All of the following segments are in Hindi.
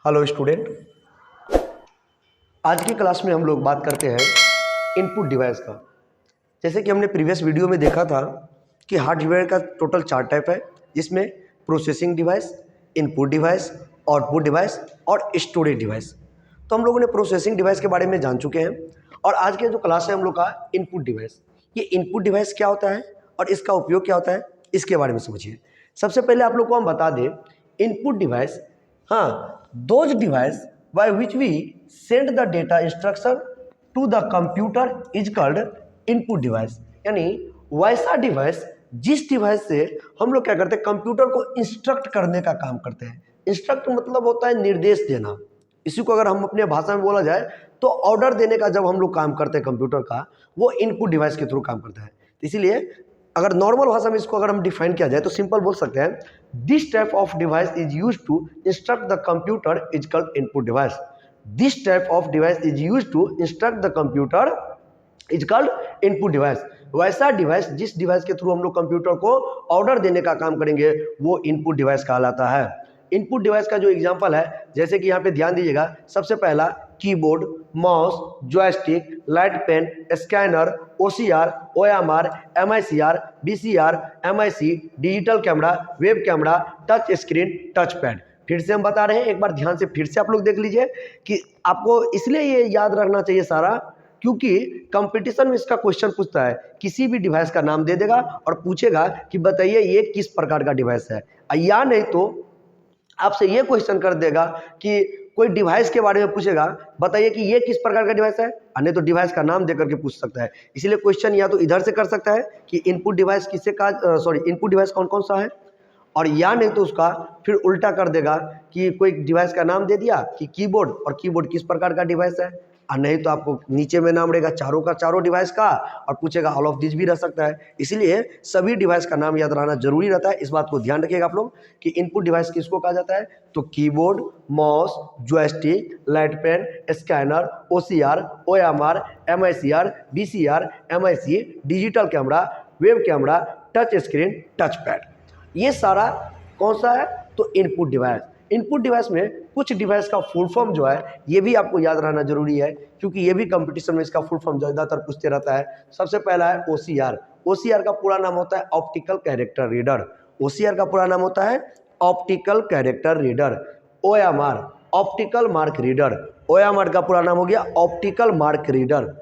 हेलो स्टूडेंट, आज की क्लास में हम लोग बात करते हैं इनपुट डिवाइस का। जैसे कि हमने प्रीवियस वीडियो में देखा था कि हार्डवेयर का टोटल 4 टाइप है, जिसमें processing device, input device, output device और स्टोरेज डिवाइस। तो हम लोगों ने प्रोसेसिंग डिवाइस के बारे में जान चुके हैं और आज के जो क्लास है हम लोग का इनपुट डिवाइस। ये इनपुट डिवाइस क्या होता है और इसका उपयोग क्या होता है, इसके बारे में समझिए। सबसे पहले आप लोग को हम बता दें, input device, those device by which we send the data instruction to the computer is called input device। यानी वैसा डिवाइस जिस डिवाइस से हम लोग क्या करते हैं, कंप्यूटर को इंस्ट्रक्ट करने का काम करते हैं। इंस्ट्रक्ट मतलब होता है निर्देश देना। इसी को अगर हम अपने भाषा में बोला जाए तो ऑर्डर देने का जब हम लोग काम करते हैं कंप्यूटर का, वो इनपुट डिवाइस के थ्रू काम करता है। इसीलिए अगर नॉर्मल भाषा में इसको अगर हम डिफाइन किया जाए तो सिंपल बोल सकते हैं, this type of device is used to instruct the computer is called input device. This type of device is used to instruct the computer is called input device. वैसा डिवाइस जिस डिवाइस के थ्रू हम लोग कंप्यूटर को ऑर्डर देने का काम करेंगे वो इनपुट डिवाइस कहलाता है। इनपुट डिवाइस का जो एग्जांपल है, जैसे कि यहाँ पे ध्यान दीजिएगा, सबसे पहला keyboard, mouse, joystick, light pen, scanner, OCR, OMR, MICR, BCR, MIC, digital camera, web camera, touch screen, touch pad. फिर से हम बता रहे हैं, एक बार ध्यान से फिर से आप लोग देख लीजिए कि आपको इसलिए ये याद रखना चाहिए सारा, क्योंकि कंपटीशन में इसका क्वेश्चन पूछता है। किसी भी डिवाइस का नाम दे देगा और पूछेगा कि बताइए ये किस प्रकार का डिवाइस है, या नहीं तो आपसे ये क्वेश्चन कर देगा कि कोई डिवाइस के बारे में पूछेगा, बताइए कि ये किस प्रकार का डिवाइस है, नहीं तो डिवाइस का नाम देकर के पूछ सकता है। इसलिए क्वेश्चन या तो इधर से कर सकता है कि इनपुट डिवाइस किसे का इनपुट डिवाइस कौन कौन सा है, और या नहीं तो उसका फिर उल्टा कर देगा कि कोई डिवाइस का नाम दे दिया कि कीबोर्ड, और कीबोर्ड किस प्रकार का डिवाइस है, और नहीं तो आपको नीचे में नाम रहेगा चारों का चारों डिवाइस का और पूछेगा ऑल ऑफ दिस भी रह सकता है। इसलिए सभी डिवाइस का नाम याद रहना जरूरी रहता है। इस बात को ध्यान रखिएगा आप लोग कि इनपुट डिवाइस किसको कहा जाता है, तो keyboard, mouse, joystick, light pen, scanner, OCR, OMR, MICR, BCR, MIC, digital camera, web camera, touch screen, touch pad. ये सारा कौन सा है, तो इनपुट डिवाइस। इनपुट डिवाइस में कुछ डिवाइस का फुल फॉर्म जो है ये भी आपको याद रहना जरूरी है, क्योंकि ये भी कंपटीशन में इसका फुल फॉर्म ज़्यादातर पूछते रहता है। सबसे पहला है ओसीआर। ओसीआर का पूरा नाम होता है ऑप्टिकल कैरेक्टर रीडर। ओसीआर का पूरा नाम होता है optical character reader. OMR, optical mark reader. OMR का पूरा नाम हो गया optical mark reader.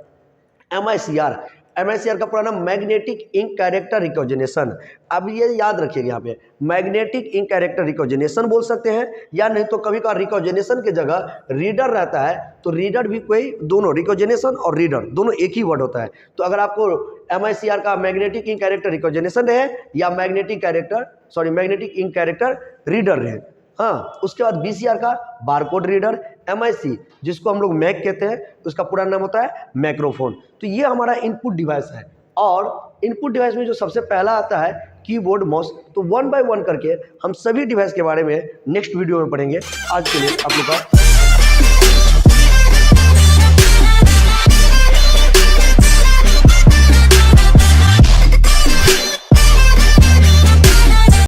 MICR, MICR का पूरा नाम मैग्नेटिक इंक कैरेक्टर रिकॉग्निशन। अब ये याद रखिएगा, यहाँ पे मैग्नेटिक इंक कैरेक्टर रिकॉग्निशन बोल सकते हैं, या नहीं तो कभी कभार रिकॉग्निशन की जगह रीडर रहता है, तो रीडर भी कोई, दोनों रिकॉग्निशन और रीडर दोनों एक ही वर्ड होता है। तो अगर आपको एमआईसीआर का मैग्नेटिक इंक कैरेक्टर रिकॉग्निशन रहे या मैग्नेटिक इंक कैरेक्टर रीडर रहे, उसके बाद बीसीआर का बारकोड रीडर। एमआईसी जिसको हम लोग मैक कहते हैं, उसका पूरा नाम होता है माइक्रोफोन। तो ये हमारा इनपुट डिवाइस है। और इनपुट डिवाइस में जो सबसे पहला आता है कीबोर्ड, माउस। तो 1 बाय 1 करके हम सभी डिवाइस के बारे में नेक्स्ट वीडियो में पढ़ेंगे। आज के लिए आप लोग का